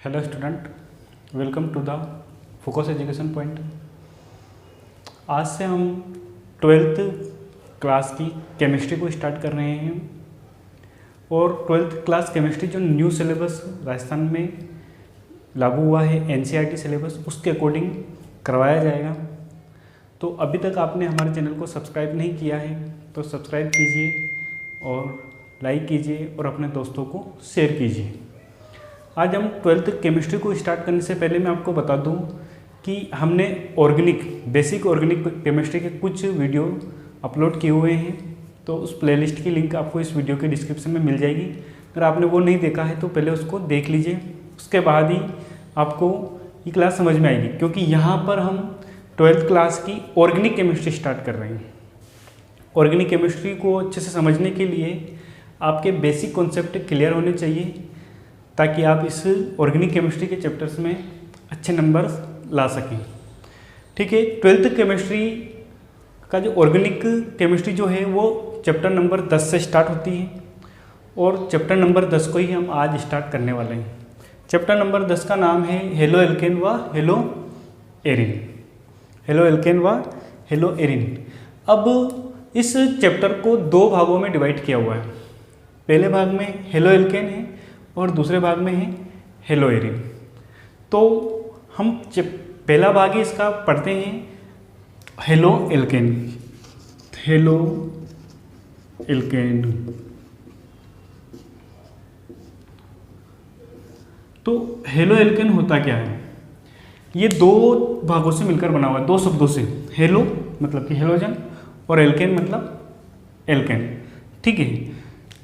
Hello student, welcome to the focus education point. आज से हम 12th क्लास की केमिस्ट्री को स्टार्ट कर रहे हैं और 12th क्लास केमिस्ट्री जो न्यू सिलेबस राजस्थान में लागू हुआ है एनसीईआरटी सिलेबस, उसके अकॉर्डिंग करवाया जाएगा। तो अभी तक आपने हमारे चैनल को सब्सक्राइब नहीं किया है तो सब्सक्राइब कीजिए और लाइक कीजिए और अपने दोस्तों को शेयर कीजिए। आज हम 12th केमिस्ट्री को स्टार्ट करने से पहले मैं आपको बता दूं कि हमने बेसिक ऑर्गेनिक केमिस्ट्री के कुछ वीडियो अपलोड किए हुए हैं, तो उस प्लेलिस्ट की लिंक आपको इस वीडियो के डिस्क्रिप्शन में मिल जाएगी। अगर आपने वो नहीं देखा है तो पहले उसको देख लीजिए, उसके बाद ही आपको ये क्लास समझ में आएगी, क्योंकि यहाँ पर हम 12th क्लास की ऑर्गेनिक केमिस्ट्री स्टार्ट कर रहे हैं। ऑर्गेनिक केमिस्ट्री को अच्छे से समझने के लिए आपके बेसिक कॉन्सेप्ट क्लियर होने चाहिए, ताकि आप इस ऑर्गेनिक केमिस्ट्री के चैप्टर्स में अच्छे नंबर ला सकें। ठीक है, 12th केमिस्ट्री का जो ऑर्गेनिक केमिस्ट्री जो है वो चैप्टर नंबर 10 से स्टार्ट होती है और चैप्टर नंबर 10 को ही हम आज स्टार्ट करने वाले हैं। चैप्टर नंबर 10 का नाम है हेलो एल्केन व हेलो एरिन। हेलो एल्केन व हेलो एरिन। अब इस चैप्टर को दो भागों में डिवाइड किया हुआ है। पहले भाग में हेलो एल्केन है और दूसरे भाग में है हेलो एरिन। तो हम पहला भाग ही इसका पढ़ते हैं, हेलो एल्केन। Halo alkane. तो हेलो एल्केन होता क्या है? ये दो भागों से मिलकर बना हुआ है, दो शब्दों से। हेलो मतलब कि हेलोजन और एल्केन मतलब एल्केन। ठीक है,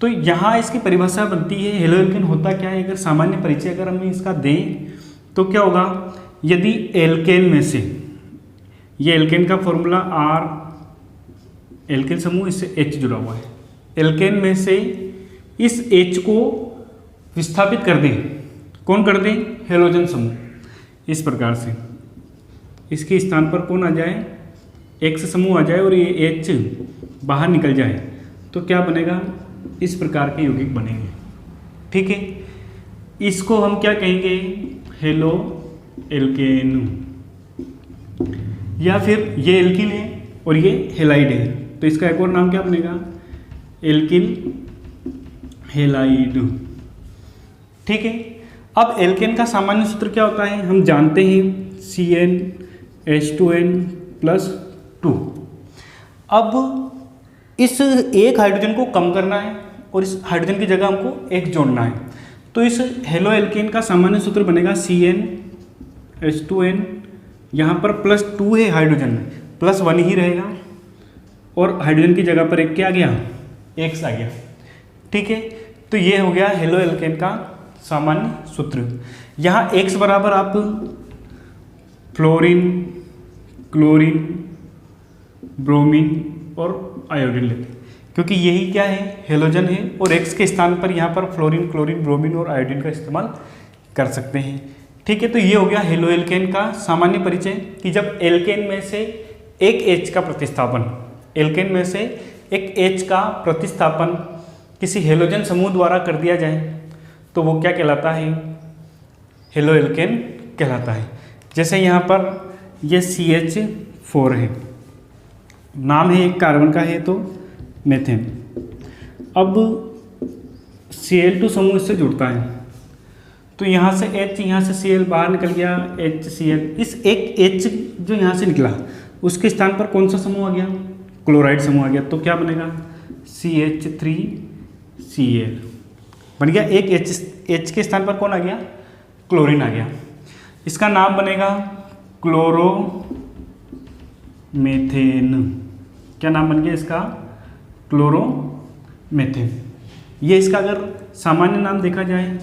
तो यहाँ इसकी परिभाषा बनती है हेलो एल्केन होता क्या है। अगर सामान्य परिचय अगर हम इसका दें तो क्या होगा, यदि एल्केन में से, ये एल्केन का फॉर्मूला R, एल्केन समूह, इससे H जुड़ा हुआ है। एल्केन में से इस H को विस्थापित कर दें, कौन कर दें? हेलोजन समूह। इस प्रकार से इसके स्थान पर कौन आ जाए? X समूह आ जाए और ये H बाहर निकल जाए, तो क्या बनेगा? इस प्रकार के यौगिक बनेंगे। ठीक है, इसको हम क्या कहेंगे? Halo alkane. या फिर ये एल्किल है और ये हेलाइड है, तो इसका एक और नाम क्या बनेगा? Alkyl halide. ठीक है, अब एल्केन का सामान्य सूत्र क्या होता है हम जानते हैं, CnH2n+2। अब इस एक हाइड्रोजन को कम करना है और इस हाइड्रोजन की जगह हमको एक जोड़ना है, तो इस हेलो एल्केन का सामान्य सूत्र बनेगा CnH2n। यहाँ पर +2 है हाइड्रोजन में, +1 ही रहेगा और हाइड्रोजन की जगह पर एक क्या आ गया? X आ गया। ठीक है, तो ये हो गया हेलो एल्केन का सामान्य सूत्र। यहाँ X बराबर आप फ्लोरीन, क्लोरीन, ब्रोमीन और आयोडीन लेते हैं, क्योंकि यही क्या है? हेलोजन है, और X के स्थान पर यहाँ पर फ्लोरीन, क्लोरीन, ब्रोमीन और आयोडीन का इस्तेमाल कर सकते हैं। ठीक है, तो ये हो गया हेलो एल्केन का सामान्य परिचय कि जब एल्केन में से एक H का प्रतिस्थापन, एल्केन में से एक H का प्रतिस्थापन किसी हेलोजन समूह द्वारा कर दिया जाए तो वो क्या कहलाता है? हेलो एल्केन कहलाता है। जैसे यहाँ पर ये CH4 है, नाम है एक कार्बन का है तो मेथेन। अब Cl2 समूह इससे जुड़ता है, तो यहाँ से H, यहाँ से Cl बाहर निकल गया, HCl। इस एक H जो यहाँ से निकला उसके स्थान पर कौन सा समूह आ गया? क्लोराइड समूह आ गया, तो क्या बनेगा? CH3Cl बन गया। एक H के स्थान पर कौन आ गया? क्लोरीन आ गया। इसका नाम बनेगा क्लोरोमेथेन। क्या नाम बन गया इसका? क्लोरोमेथेन। ये इसका अगर सामान्य नाम देखा जाए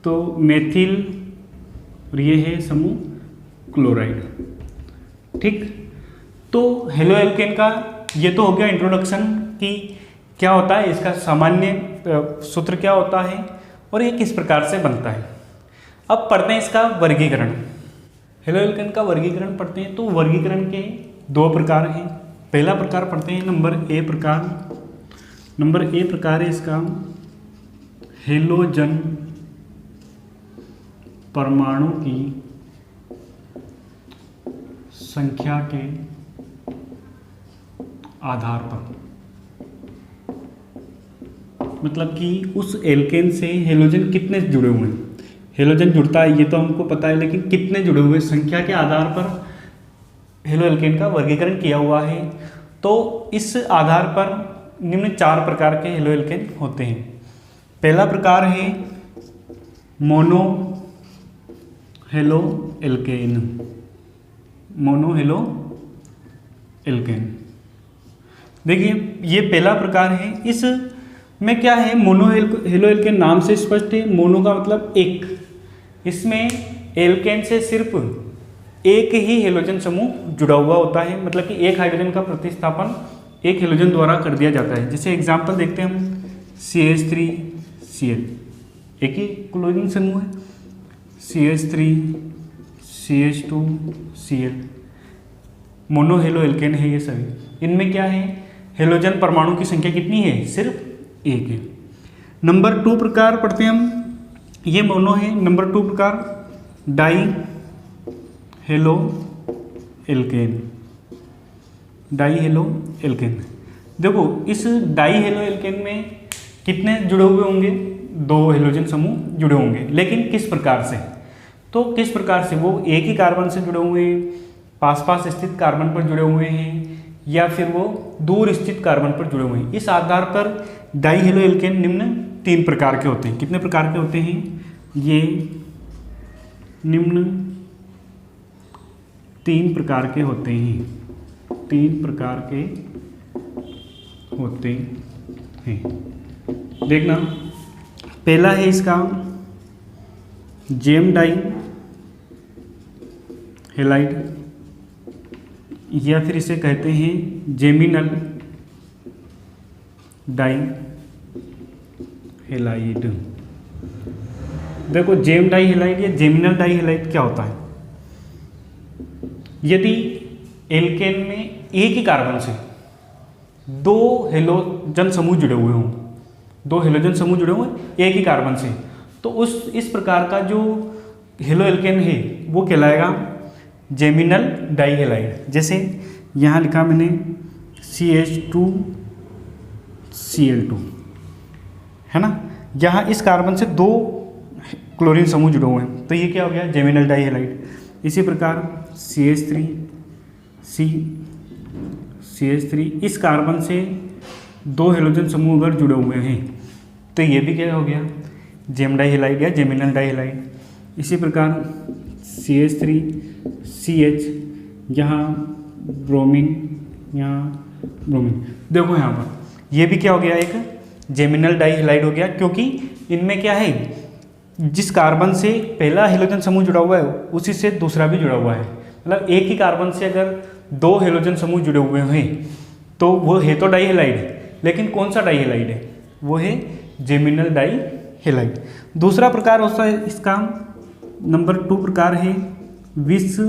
तो मेथिल, और ये है समूह क्लोराइड। ठीक, तो हेलो एल्केन का ये तो हो गया इंट्रोडक्शन कि क्या होता है, इसका सामान्य सूत्र क्या होता है और ये किस प्रकार से बनता है। अब पढ़ते हैं इसका वर्गीकरण। हेलो एल्केन का वर्गीकरण पढ़ते हैं, तो वर्गीकरण के दो प्रकार हैं। पहला प्रकार पढ़ते हैं नंबर ए प्रकार। नंबर ए प्रकार है इसका हेलोजन परमाणु की संख्या के आधार पर, मतलब कि उस एल्केन से हेलोजन कितने जुड़े हुए हैं। हेलोजन जुड़ता है ये तो हमको पता है, लेकिन कितने जुड़े हुए संख्या के आधार पर हेलो एल्केन का वर्गीकरण किया हुआ है। तो इस आधार पर निम्न 4 प्रकार के हेलो एल्केन होते हैं। पहला प्रकार है mono halo alkane. Mono halo alkane, देखिए ये पहला प्रकार है। इस में क्या है, मोनो हेलो एल्केन नाम से स्पष्ट है। मोनो का मतलब एक, इसमें एल्केन से सिर्फ एक ही हेलोजन समूह जुड़ा हुआ होता है, मतलब कि एक हाइड्रोजन का प्रतिस्थापन एक हेलोजन द्वारा कर दिया जाता है। जैसे एग्जांपल देखते हैं हम, CH3Cl एक ही क्लोरीन समूह है, CH3CH2Cl मोनो हेलो एल्केन है ये सभी। इनमें क्या है, हेलोजन परमाणु की संख्या कितनी है, सिर्फ एक है। नंबर 2 प्रकार पढ़ते हैं हम, ये मोनो है। नंबर 2 प्रकार die halo alkane. Die halo alkane, देखो इस डाई हेलो एल्केन में कितने जुड़े हुए होंगे, 2 हेलोजन समूह जुड़े होंगे, लेकिन किस प्रकार से, तो किस प्रकार से, वो एक ही कार्बन से जुड़े हुए हैं, पास पास स्थित कार्बन पर जुड़े हुए हैं, या फिर वो दूर स्थित कार्बन पर जुड़े हुए हैं। इस आधार पर डाई हेलो एल्केन निम्न 3 प्रकार के होते हैं। कितने प्रकार के होते हैं, ये निम्न 3 प्रकार के होते हैं। 3 प्रकार के होते हैं, देखना। पहला है इसका जेम डाई हेलाइड, या फिर इसे कहते हैं जेमिनल डाई हेलाइड। देखो जेम डाई हेलाइड या जेमिनल डाई हेलाइड क्या होता है, यदि एल्केन में एक ही कार्बन से 2 हेलोजन समूह जुड़े हुए हों, 2 हेलोजन समूह जुड़े हुए एक ही कार्बन से, तो इस प्रकार का जो हेलो एल्केन है वो कहलाएगा जेमिनल डाई हेलाइड। जैसे यहाँ लिखा मैंने CH2Cl2 है ना, यहाँ इस कार्बन से 2 क्लोरीन समूह जुड़े हुए हैं, तो ये क्या हो गया, जेमिनल डाई हेलाइड। इसी प्रकार CH3 इस कार्बन से 2 हेलोजन समूह अगर जुड़े हुए हैं, तो ये भी क्या हो गया, जेम डाई हेलाइड या जेमिनल डाई हेलाइड। इसी प्रकार CH3CH, यहाँ ब्रोमीन, यहाँ ब्रोमीन, देखो यहाँ पर ये भी क्या हो गया, एक जेमिनल डाई हेलाइड हो गया, क्योंकि इनमें क्या है, जिस कार्बन से पहला हेलोजन समूह जुड़ा हुआ है उसी से दूसरा भी जुड़ा हुआ है। मतलब एक ही कार्बन से अगर 2 हेलोजन समूह जुड़े हुए हैं तो वो है तो डाई हेलाइड, लेकिन कौन सा डाई हेलाइड है, वो है जेमिनल डाई हेलाइड। दूसरा प्रकार होता है इसका, नंबर 2 प्रकार है विस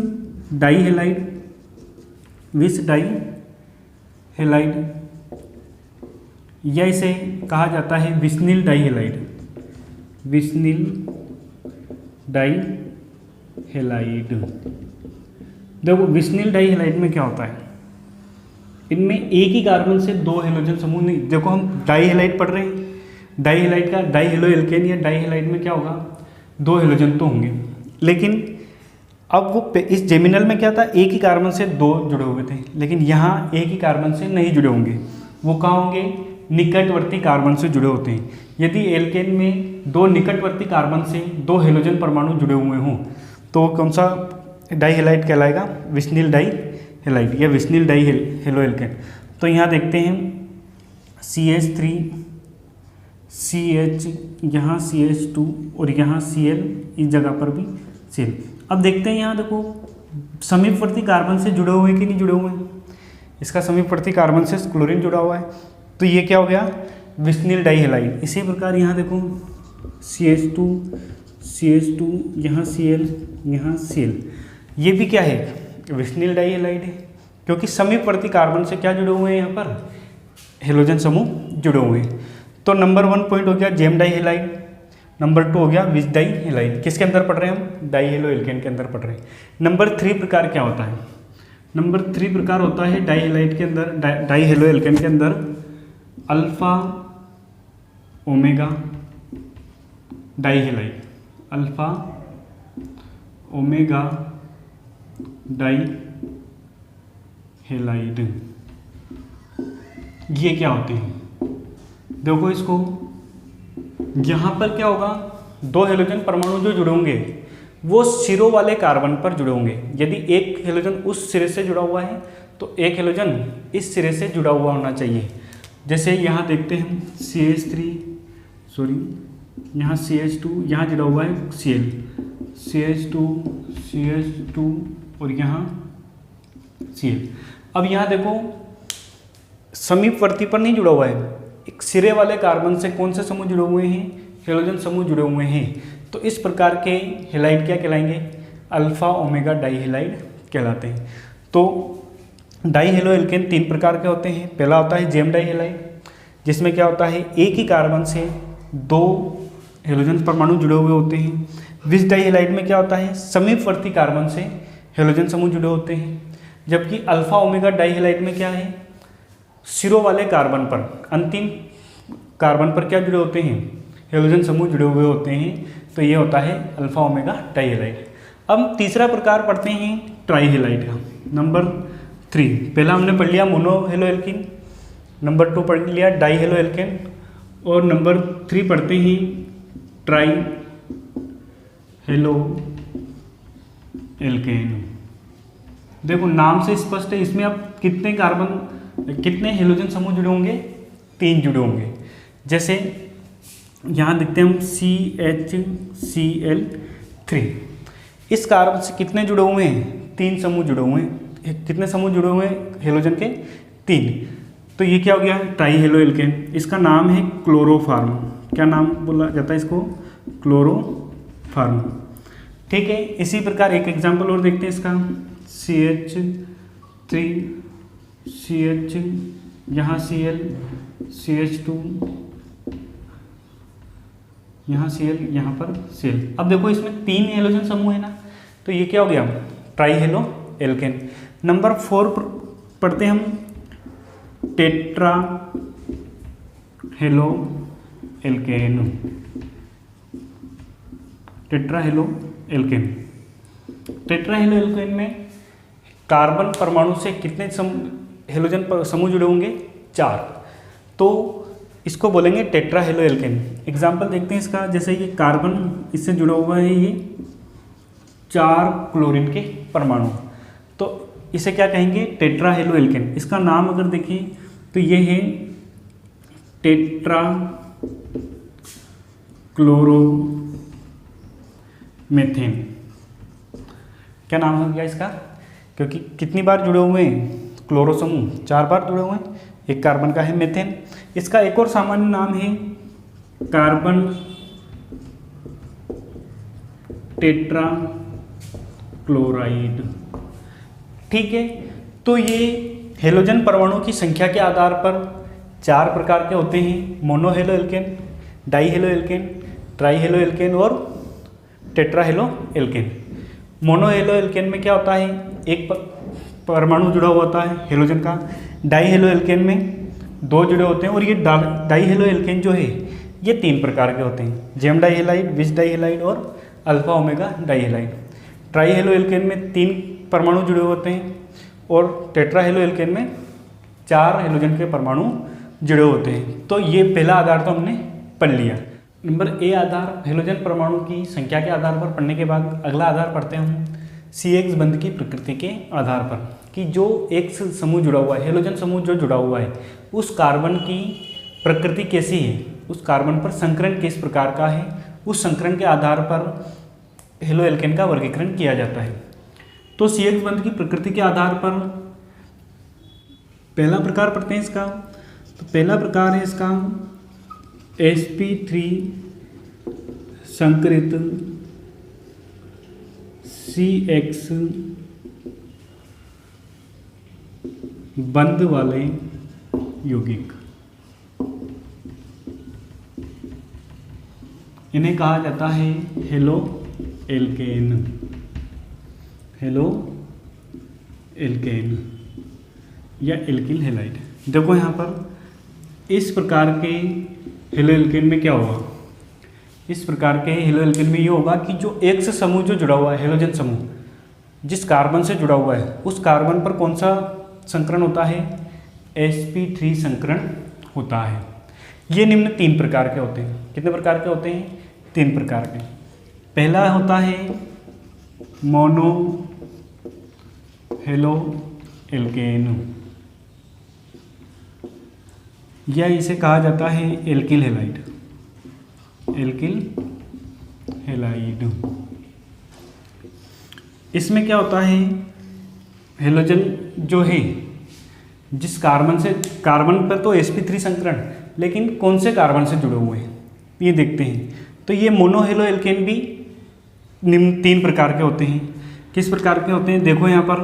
डाई हेलाइड। विस डाई हेलाइड, या इसे कहा जाता है विस्निल डाई हेलाइड। विस्निल डाई हेलाइड, देखो विस्निल डाई हेलाइड में क्या होता है, इनमें एक ही कार्बन से 2 हेलोजन समूह नहीं, देखो हम डाई हेलाइड पढ़ रहे हैं, डाई हेलाइड का डाई हेलो एल्केन या डाई हेलाइड में क्या होगा, 2 हेलोजन तो होंगे, लेकिन अब वो इस जेमिनल में क्या था, एक ही कार्बन से 2 जुड़े हुए थे, लेकिन यहाँ एक ही कार्बन से नहीं जुड़े होंगे, वो कहाँ होंगे, निकटवर्ती कार्बन से जुड़े होते हैं। यदि एल्केन में 2 निकटवर्ती कार्बन से 2 हेलोजन परमाणु जुड़े हुए हों तो कौन सा डाई हेलाइड कहलाएगा, विस्निल डाई हेलाइड या विस्निल डाई हेलो एल्केन। तो यहाँ देखते हैं CH3CH, यहाँ CH2 और यहाँ Cl, इस जगह पर भी Cl। अब देखते हैं यहाँ देखो समीपवर्ती कार्बन से जुड़े हुए कि नहीं जुड़े हुए हैं, इसका समीपवर्ती कार्बन से क्लोरीन जुड़ा हुआ है, तो ये क्या हो गया, विस्निल डाई हेलाइड। इसी प्रकार यहाँ देखो CH2 यहाँ Cl, यहाँ Cl, ये भी क्या है, विस्निल डाई हेलाइड है, क्योंकि समीपवर्ती कार्बन से क्या जुड़े हुए हैं, यहाँ पर हेलोजन समूह जुड़े हुए हैं। तो नंबर 1 पॉइंट हो गया जेम डाई हेलाइड। नंबर 2 हो गया विच डाई हेलाइड, किसके अंदर पढ़ रहे हैं हम, डाई हेलो एल्केन के अंदर पढ़ रहे हैं। नंबर 3 प्रकार क्या होता है, नंबर 3 प्रकार होता है डाई हेलाइड के अंदर, डाई हेलो एल्केन के अंदर alpha omega die halide, alpha omega die halide, ये क्या होते हैं, देखो इसको, यहाँ पर क्या होगा, 2 हेलोजन परमाणु जो जुड़े होंगे वो सिरों वाले कार्बन पर जुड़े होंगे। यदि एक हेलोजन उस सिरे से जुड़ा हुआ है तो एक हेलोजन इस सिरे से जुड़ा हुआ होना चाहिए। जैसे यहाँ देखते हैं CH3, सॉरी यहाँ CH2, यहाँ जुड़ा हुआ है Cl, CH2 और यहाँ Cl। अब यहाँ देखो समीपवर्ती पर नहीं जुड़ा हुआ है, एक सिरे वाले कार्बन से कौन से समूह जुड़े हुए हैं, हेलोजन समूह जुड़े हुए हैं। तो इस प्रकार के हेलाइड क्या कहलाएंगे, अल्फा ओमेगा डाई हेलाइड कहलाते हैं। तो डाई हेलो एल्केन 3 प्रकार के होते हैं। पहला होता है जेम डाई हेलाइड, जिसमें क्या होता है एक ही कार्बन से 2 हेलोजन परमाणु जुड़े हुए होते हैं। विच डाई हेलाइड में क्या होता है समीपवर्ती कार्बन से हेलोजन समूह जुड़े होते हैं। जबकि अल्फा ओमेगा डाई हेलाइड में क्या है, सिरों वाले कार्बन पर, अंतिम कार्बन पर क्या जुड़े होते हैं, हेलोजन समूह जुड़े हुए होते हैं। तो ये होता है अल्फा ओमेगा डाई हेलाइड। अब तीसरा प्रकार पढ़ते हैं ट्राई हेलाइड का, नंबर 3। पहला हमने पढ़ लिया मोनो हेलो एल्किन, नंबर 2 पढ़ लिया डाई हेलो एल्केन, और नंबर 3 पढ़ते हैं ट्राई हेलो एल्केन। देखो नाम से स्पष्ट है, इसमें अब कितने कार्बन, कितने हेलोजन समूह जुड़े होंगे, 3 जुड़े होंगे। जैसे यहाँ देखते हैं हम CHCl3, इस कार्बन से कितने जुड़े हुए हैं, 3 समूह जुड़े हुए हैं। कितने समूह जुड़े हुए हैं हेलोजन के, 3। तो ये क्या हो गया ट्राई हेलो एल्केन। इसका नाम है क्लोरोफार्म, क्या नाम बोला जाता है इसको, क्लोरोफार्म। ठीक है, इसी प्रकार एक एग्जांपल और देखते हैं इसका, CH3 CH, यहाँ Cl, CH2, यहाँ Cl, यहाँ पर Cl। अब देखो इसमें 3 हेलोजन समूह है ना, तो ये क्या हो गया ट्राई हेलो एल्केन। नंबर 4 पढ़ते हैं हम tetra halo alkane, tetra halo alkane. Tetra halo alkane में कार्बन परमाणु से कितने हेलोजन समूह जुड़े होंगे, 4। तो इसको बोलेंगे टेट्रा हेलो एल्केन। एग्जाम्पल देखते हैं इसका, जैसे ये कार्बन इससे जुड़ा हुआ है, ये 4 क्लोरीन के परमाणु, तो इसे क्या कहेंगे टेट्रा हेलो एल्केन। इसका नाम अगर देखें तो ये है टेट्रा क्लोरोमेथेन। क्या नाम हो गया इसका, क्योंकि कितनी बार जुड़े हुए हैं क्लोरो समूह, 4 बार जुड़े हुए हैं, एक कार्बन का है मेथेन। इसका एक और सामान्य नाम है कार्बन टेट्रा क्लोराइड। ठीक है, तो ये हेलोजन परमाणु की संख्या के आधार पर 4 प्रकार के होते हैं, monohaloalkane, dihaloalkane, trihaloalkane और tetrahaloalkane. Monohaloalkane में क्या होता है, एक परमाणु जुड़ा हुआ होता है हेलोजन का। डाई हेलो एल्केन में 2 जुड़े होते हैं, और ये डाई हेलो एल्केन जो है ये 3 प्रकार के होते हैं, जेम डाई हेलाइड, विच डाई हेलाइड और alpha omega die halide. Try halo alkane में 3 परमाणु जुड़े होते हैं, और टेट्रा हेलो एल्केन में 4 हेलोजन के परमाणु जुड़े होते हैं। तो ये पहला आधार तो हमने पढ़ लिया। नंबर ए आधार, हेलोजन परमाणु की संख्या के आधार पर पढ़ने के बाद अगला आधार पढ़ते हैं हम CX बंध की प्रकृति के आधार पर, कि जो एक समूह जुड़ा हुआ है, हेलोजन समूह जो जुड़ा हुआ है, उस कार्बन की प्रकृति कैसी है, उस कार्बन पर संकरण किस प्रकार का है, उस संकरण के आधार पर हेलो एल्केन का वर्गीकरण किया जाता है। तो CX बंध की प्रकृति के आधार पर पहला प्रकार पढ़ते हैं इसका। तो पहला प्रकार है इसका sp3 संकरित CX बंध वाले यौगिक। इन्हें कहा जाता है हेलो एल्केन, हेलो एल्केन या एल्किल हैलाइड। देखो यहाँ पर इस प्रकार के हेलो एल्केन में क्या होगा, इस प्रकार के हेलो एल्केन में ये होगा कि जो X समूह जो जुड़ा हुआ है, हेलोजन समूह जिस कार्बन से जुड़ा हुआ है, उस कार्बन पर कौन सा संकरण होता है, sp3 संकरण होता है। ये निम्न 3 प्रकार के होते हैं। कितने प्रकार के होते हैं, 3 प्रकार के। पहला होता है मोनो हेलो एल्केन, या इसे कहा जाता है एल्किल हैलाइड, एल्किल हैलाइड। इसमें क्या होता है, हेलोजन जो है जिस कार्बन से, कार्बन पर तो sp3 संकरण, लेकिन कौन से कार्बन से जुड़े हुए हैं ये देखते हैं। तो ये मोनो हेलो एल्केन भी निम्न 3 प्रकार के होते हैं। किस प्रकार के होते हैं, देखो यहाँ पर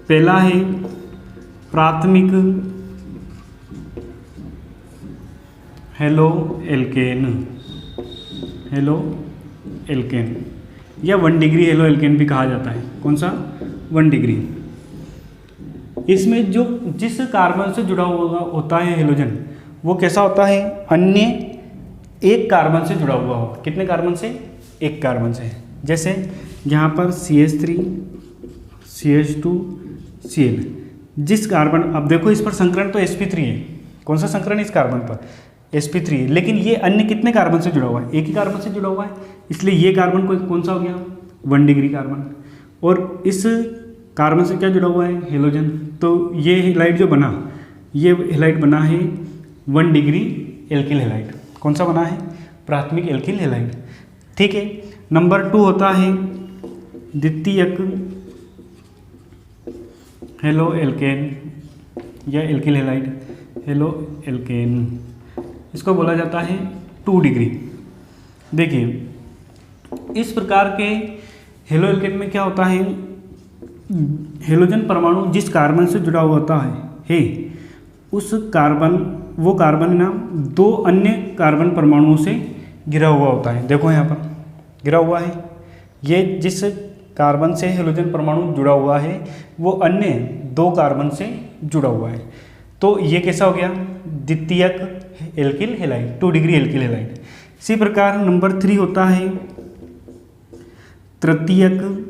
पहला है प्राथमिक हेलो एल्केन, हेलो एल्केन या 1 डिग्री हेलो एल्केन भी कहा जाता है। कौन सा, 1 डिग्री। इसमें जो जिस कार्बन से जुड़ा हुआ होता है हेलोजन, वो कैसा होता है, अन्य एक कार्बन से जुड़ा हुआ हो। कितने कार्बन से, एक कार्बन से। जैसे यहाँ पर CH3 CH2 Cl, जिस कार्बन, अब देखो इस पर संकरण तो sp3 है। कौन सा संकरण इस कार्बन पर, sp3 है, लेकिन ये अन्य कितने कार्बन से जुड़ा हुआ है, एक ही कार्बन से जुड़ा हुआ है, इसलिए ये कार्बन कौन सा हो गया, 1 डिग्री कार्बन। और इस कार्बन से क्या जुड़ा हुआ है, हेलोजन। तो ये हैलाइड जो बना, ये हैलाइड बना है 1 डिग्री एल्किल हैलाइड। कौन सा बना है, प्राथमिक एल्किल हैलाइड। ठीक है। नंबर 2 होता है द्वितीयक हेलो एल्केन या एल्किल हैलाइड, हेलो एल्केन। इसको बोला जाता है 2 डिग्री। देखिए इस प्रकार के हेलो एल्केन में क्या होता है, हेलोजन परमाणु जिस कार्बन से जुड़ा हुआ होता है उस कार्बन, वो कार्बन ना 2 अन्य कार्बन परमाणुओं से घिरा हुआ होता है। देखो यहाँ पर घिरा हुआ है, ये जिस कार्बन से हेलोजन परमाणु जुड़ा हुआ है वो अन्य 2 कार्बन से जुड़ा हुआ है। तो ये कैसा हो गया, द्वितीयक alkyl halide, 2 degree alkyl halide. इसी प्रकार नंबर 3 होता है तृतीयक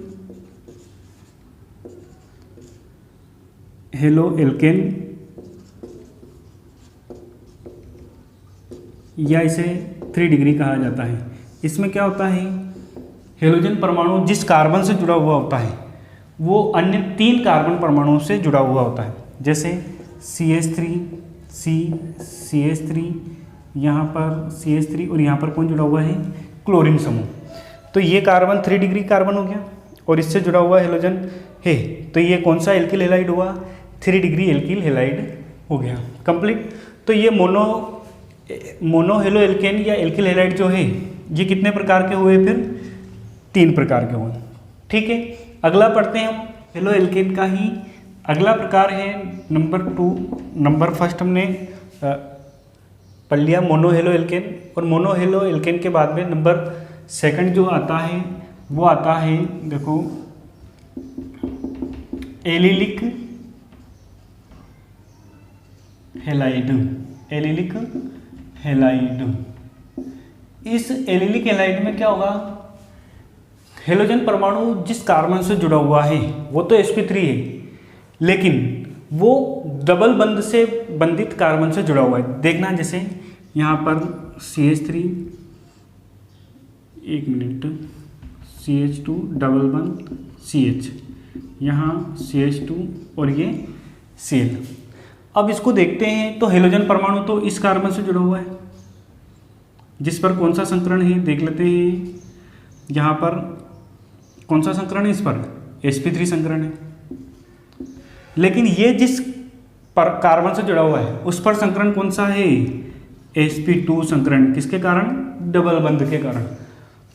हेलो एल्केन, या इसे 3 डिग्री कहा जाता है। इसमें क्या होता है, हेलोजन परमाणु जिस कार्बन से जुड़ा हुआ होता है वो अन्य 3 कार्बन परमाणुओं से जुड़ा हुआ होता है। जैसे CH3 CH3, यहाँ पर CH3 और यहाँ पर कौन जुड़ा हुआ है, क्लोरीन समूह। तो ये कार्बन 3 डिग्री कार्बन हो गया और इससे जुड़ा हुआ हेलोजन है, तो ये कौन सा एल्किल हैलाइड हुआ, 3 डिग्री एल्किल हैलाइड हो गया, कंप्लीट। तो ये मोनो हेलो एल्केन या एल्किल हैलाइड जो है ये कितने प्रकार के हुए, फिर 3 प्रकार के हुए। ठीक है। अगला पढ़ते हैं हम हेलो एल्केन का ही अगला प्रकार है नंबर 2। नंबर फर्स्ट हमने पढ़ लिया मोनो हेलो एल्केन, और मोनो हेलो एल्केन के बाद में नंबर 2 जो आता है वो आता है, देखो एलिलिक हैलाइड, एलिलिक हैलाइड। इस एलिलिक हैलाइड में क्या होगा, हेलोजन परमाणु जिस कार्बन से जुड़ा हुआ है वो तो sp3 है, लेकिन वो डबल बंध से बंधित कार्बन से जुड़ा हुआ है। देखना जैसे यहाँ पर CH3, एक मिनट, CH2 डबल बंध CH, यहाँ CH2 और ये Cl। अब इसको देखते हैं तो हेलोजन परमाणु तो इस कार्बन से जुड़ा हुआ है, जिस पर कौन सा संकरण है देख लेते हैं। यहाँ पर कौन सा संकरण है, इस पर sp3 संकरण है, लेकिन ये जिस पर कार्बन से जुड़ा हुआ है उस पर संकरण कौन सा है, sp2 संकरण। किसके कारण, डबल बंध के कारण।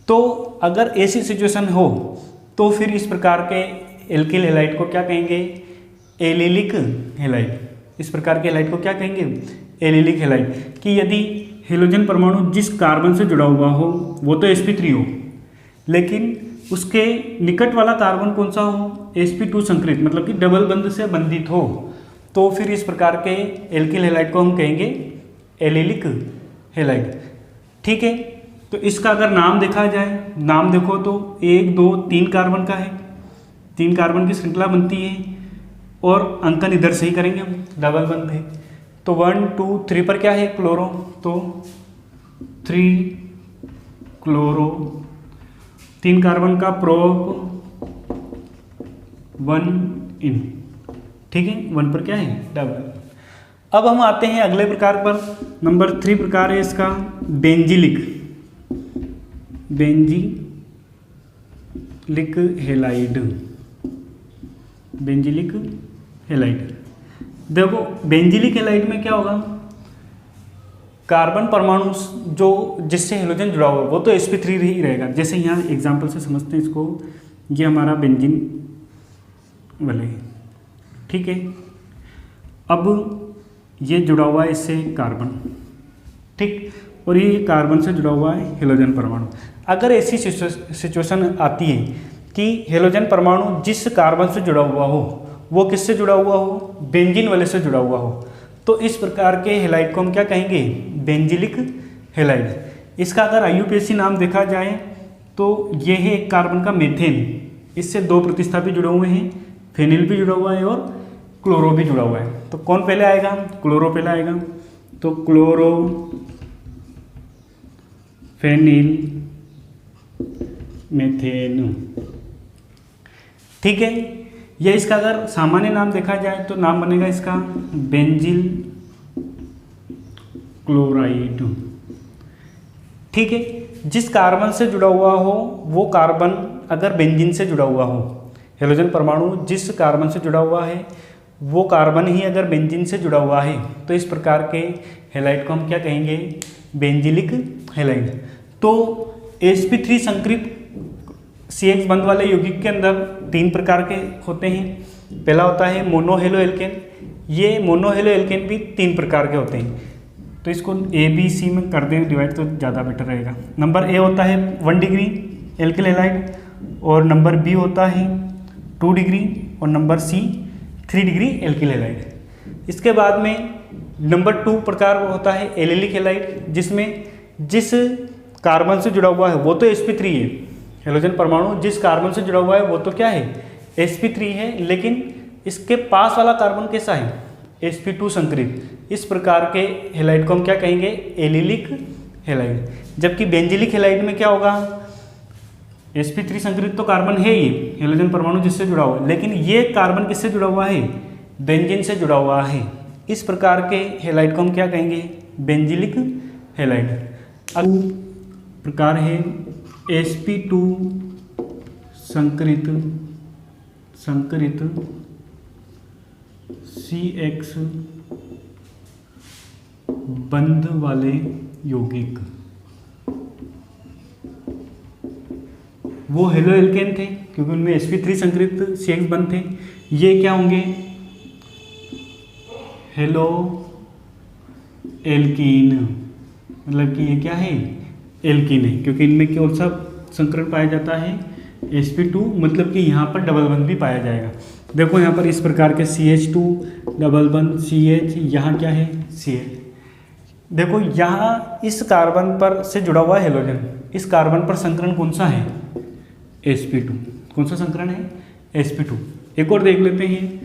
तो अगर ऐसी सिचुएशन हो तो फिर इस प्रकार के एल्किल हैलाइड को क्या कहेंगे, एलिलिक हैलाइड। इस प्रकार के हैलाइड को क्या कहेंगे, एलिलिक हैलाइड। कि यदि हेलोजन परमाणु जिस कार्बन से जुड़ा हुआ हो वो तो sp3 हो, लेकिन उसके निकट वाला कार्बन कौन सा हो, sp2 संकरित, मतलब कि डबल बंध से बंधित हो, तो फिर इस प्रकार के एल्किल हैलाइड को हम कहेंगे एलिलिक हैलाइड। ठीक है, तो इसका अगर नाम देखा जाए, नाम देखो तो 1 2 3 कार्बन का है, 3 कार्बन की श्रृंखला बनती है और अंकन इधर से ही करेंगे हम, डबल बंध है तो 1 2 3 पर क्या है, क्लोरो, तो 3 क्लोरो, 3 कार्बन का प्रोप 1 इन, ठीक है, 1 पर क्या है, डबल। अब हम आते हैं अगले प्रकार पर, नंबर 3 प्रकार है इसका benzylic, benzylic halide, benzylic halide. देखो बेंजिलिक हैलाइड में क्या होगा, कार्बन परमाणु जो जिससे हेलोजन जुड़ा हुआ वो तो sp3 ही रहेगा। जैसे यहाँ एग्जांपल से समझते हैं इसको, ये हमारा बेंजीन वाले है, ठीक है। अब ये जुड़ा हुआ है इससे कार्बन, ठीक, और ये कार्बन से जुड़ा हुआ है हेलोजन परमाणु। अगर ऐसी सिचुएशन आती है कि हेलोजन परमाणु जिस कार्बन से जुड़ा हुआ हो वो किससे जुड़ा हुआ हो, बेंजीन वाले से जुड़ा हुआ हो, तो इस प्रकार के हैलाइड को हम क्या कहेंगे, बेंजिलिक हैलाइड। इसका अगर IUPAC नाम देखा जाए तो ये है एक कार्बन का मेथेन, इससे 2 प्रतिस्थापी जुड़े हुए हैं, फेनिल भी जुड़ा हुआ है और क्लोरो भी जुड़ा हुआ है। तो कौन पहले आएगा, क्लोरो पहले आएगा, तो क्लोरो फेनिल मेथेन, ठीक है। यह इसका अगर सामान्य नाम देखा जाए तो नाम बनेगा इसका बेंजिल क्लोराइड, ठीक है। जिस कार्बन से जुड़ा हुआ हो वो कार्बन अगर बेंजीन से जुड़ा हुआ हो, हेलोजन परमाणु जिस कार्बन से जुड़ा हुआ है वो कार्बन ही अगर बेंजीन से जुड़ा हुआ है तो इस प्रकार के हैलाइड को हम क्या कहेंगे, बेंजिलिक हैलाइड। तो sp3 संकरित CH बंध वाले यौगिक के अंदर 3 प्रकार के होते हैं। पहला होता है मोनोहेलो एल्केन, ये मोनोहेलो एल्केन भी 3 प्रकार के होते हैं, तो इसको ABC में कर दें डिवाइड तो ज़्यादा बेटर रहेगा। नंबर A होता है 1 डिग्री एल्किल हैलाइड, और नंबर B होता है 2 डिग्री, और number C 3 degree alkyl halide. इसके बाद में नंबर 2 प्रकार होता है एलिलिक हैलाइड, जिसमें जिस कार्बन से जुड़ा हुआ है वो तो sp3 है, हेलोजन परमाणु जिस कार्बन से जुड़ा हुआ है वो तो क्या है, sp3 है, लेकिन इसके पास वाला कार्बन कैसा है, sp2 संकरित। इस प्रकार के हैलाइड को हम क्या कहेंगे, एलिलिक हैलाइड। जबकि बेंजिलिक हैलाइड में क्या होगा, sp3 संकरित तो कार्बन है ही, हेलोजन परमाणु जिससे जुड़ा हुआ है, लेकिन ये कार्बन किससे जुड़ा हुआ है, बेंजीन से जुड़ा हुआ है। इस प्रकार के हैलाइड को हम क्या कहेंगे, बेंजिलिक हैलाइड। अब प्रकार है sp2 संकरित CX बंध वाले यौगिक। वो हेलो एल्केन थे क्योंकि उनमें sp3 संकरित CX बंध थे। ये क्या होंगे, हेलो एल्कीन, मतलब कि ये क्या है, एल्कीन है, क्योंकि इनमें कौन सा संकरण पाया जाता है, sp2, मतलब कि यहाँ पर डबल बंध भी पाया जाएगा। देखो यहाँ पर इस प्रकार के CH2 डबल बंध CH, यहाँ क्या है CH। देखो यहाँ इस कार्बन पर से जुड़ा हुआ हेलोजन, इस कार्बन पर संकरण कौन सा है, sp2। कौन सा संकरण है, sp2। एक और देख लेते हैं,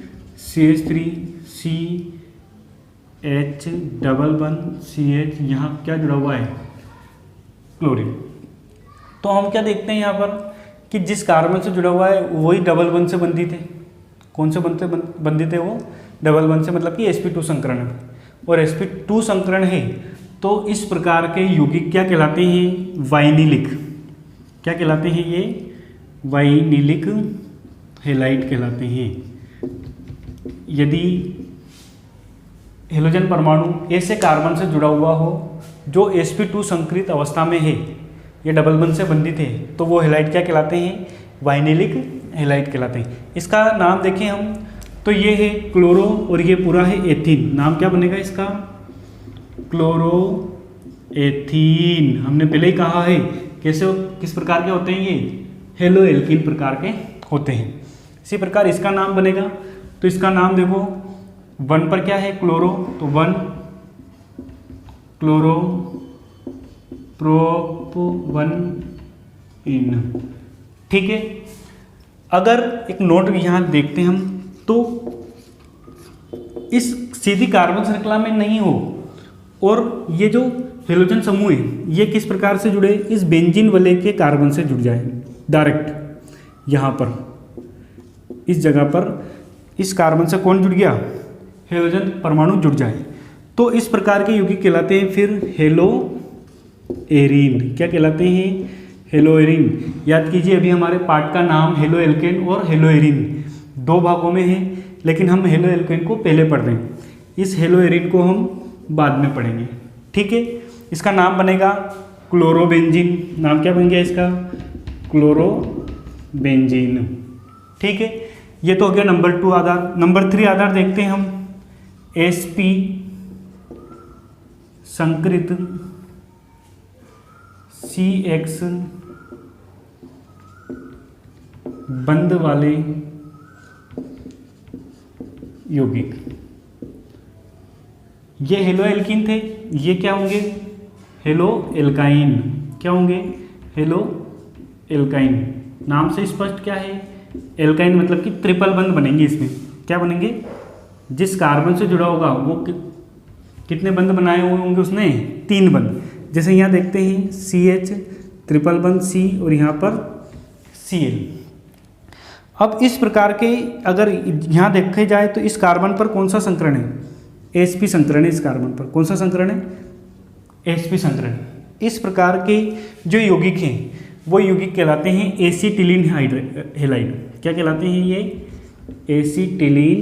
CH3 CH डबल बंध CH, यहाँ क्या जुड़ा हुआ है, क्लोरीन। तो हम क्या देखते हैं यहाँ पर कि जिस कार्बन से जुड़ा हुआ है वही डबल बंध से बंधित है। कौन से बंध से बंधित है, वो डबल बंध से, मतलब कि sp2 संकरण है, और sp2 संकरण है तो इस प्रकार के यौगिक क्या कहलाते हैं, वाइनिलिक। क्या कहलाते हैं ये, वाइनिलिक हैलाइड कहलाते हैं। यदि हेलोजन परमाणु ऐसे कार्बन से जुड़ा हुआ हो जो sp2 संकरित अवस्था में है, ये डबल बंध से बंधित है, तो वो हैलाइड क्या कहलाते हैं, वाइनिलिक हैलाइड कहलाते हैं। इसका नाम देखें हम तो ये है क्लोरो, और ये पूरा है एथीन। नाम क्या बनेगा इसका, क्लोरो एथीन। हमने पहले ही कहा है कैसे, किस प्रकार के होते हैं ये, हेलो एल्कीन प्रकार के होते हैं। इसी प्रकार इसका नाम बनेगा, तो इसका नाम देखो 1 पर क्या है, क्लोरो, तो 1 क्लोरो प्रोप 1 इन। ठीक है, अगर एक नोट यहाँ देखते हैं हम, तो इस सीधी कार्बन श्रृंखला में नहीं हो और ये जो हेलोजन समूह है ये किस प्रकार से जुड़े, इस बेंजीन वलय के कार्बन से जुड़ जाए डायरेक्ट। यहाँ पर इस जगह पर इस कार्बन से कौन जुड़ गया, हेलोजन परमाणु जुड़ जाए, तो इस प्रकार के यौगिक कहलाते हैं फिर हेलो एरीन। क्या कहलाते हैं, हेलो एरीन। याद कीजिए अभी हमारे पार्ट का नाम हेलो एल्केन और हेलो एरीन 2 भागों में है, लेकिन हम हेलो एल्केन को पहले पढ़ रहे हैं, इस हेलो एरीन को हम बाद में पढ़ेंगे। ठीक है, इसका नाम बनेगा क्लोरोबेंजीन। नाम क्या बन गया इसका, क्लोरोबेंजीन। ठीक है, ये तो हो गया नंबर 2 आधार। नंबर 3 आधार देखते हैं हम, sp संकरित CX बंध वाले यौगिक। ये हेलो एल्कीन थे, ये क्या होंगे, हेलो एल्काइन। क्या होंगे, हेलो एल्काइन। नाम से स्पष्ट क्या है, एल्काइन मतलब कि ट्रिपल बंध बनेंगे इसमें। क्या बनेंगे, जिस कार्बन से जुड़ा होगा वो कितने बंध बनाए हुए होंगे उसने, 3 बंध। जैसे यहाँ देखते हैं CH ट्रिपल बंध C और यहाँ पर Cl। अब इस प्रकार के अगर यहाँ देखे जाए तो इस कार्बन पर कौन सा संकरण है, sp संकरण है। इस कार्बन पर कौन सा संकरण है, sp संकरण। इस प्रकार के जो यौगिक हैं वो यौगिक कहलाते हैं एसिटिलीन हैलाइड। क्या कहलाते हैं ये, एसिटिलीन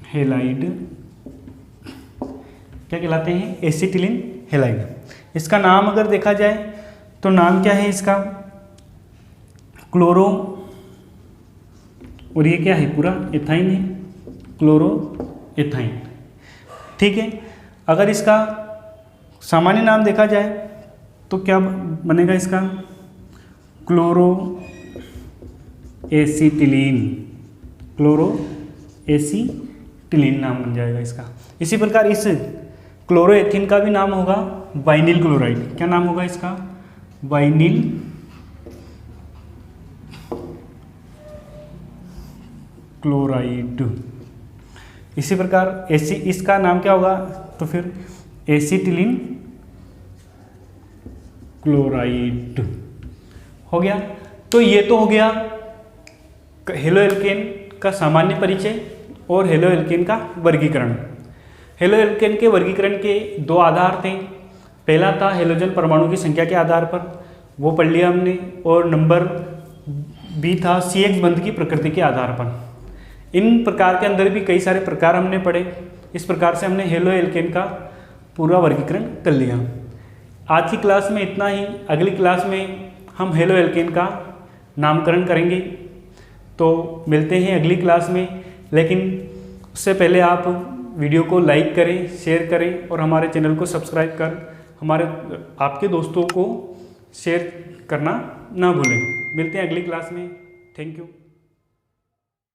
हैलाइड। क्या कहलाते हैं, एसिटिलीन हैलाइड। इसका नाम अगर देखा जाए तो नाम क्या है इसका, क्लोरो, और ये क्या है पूरा एथाइन है, क्लोरो एथाइन। ठीक है, अगर इसका सामान्य नाम देखा जाए तो क्या बनेगा इसका, क्लोरो एसिटिलीन। क्लोरो एसिटिलीन नाम बन जाएगा इसका। इसी प्रकार इस क्लोरोएथिन का भी नाम होगा वाइनिल क्लोराइड। क्या नाम होगा इसका, वाइनिल क्लोराइड। इसी प्रकार इसका नाम क्या होगा, तो फिर एसिटिलीन क्लोराइड हो गया। तो ये तो हो गया हेलो एल्केन का सामान्य परिचय और हेलो एल्केन का वर्गीकरण। हेलो एल्केन के वर्गीकरण के 2 आधार थे। पहला था हेलोजन परमाणु की संख्या के आधार पर, वो पढ़ लिया हमने, और नंबर B था CX बंध की प्रकृति के आधार पर। इन प्रकार के अंदर भी कई सारे प्रकार हमने पढ़े। इस प्रकार से हमने हेलो एल्केन का पूरा वर्गीकरण कर लिया। आज की क्लास में इतना ही। अगली क्लास में हम हेलो एल्केन का नामकरण करेंगे, तो मिलते हैं अगली क्लास में। लेकिन उससे पहले आप वीडियो को लाइक करें, शेयर करें और हमारे चैनल को सब्सक्राइब कर आपके दोस्तों को शेयर करना ना भूलें। मिलते हैं अगली क्लास में। Thank you.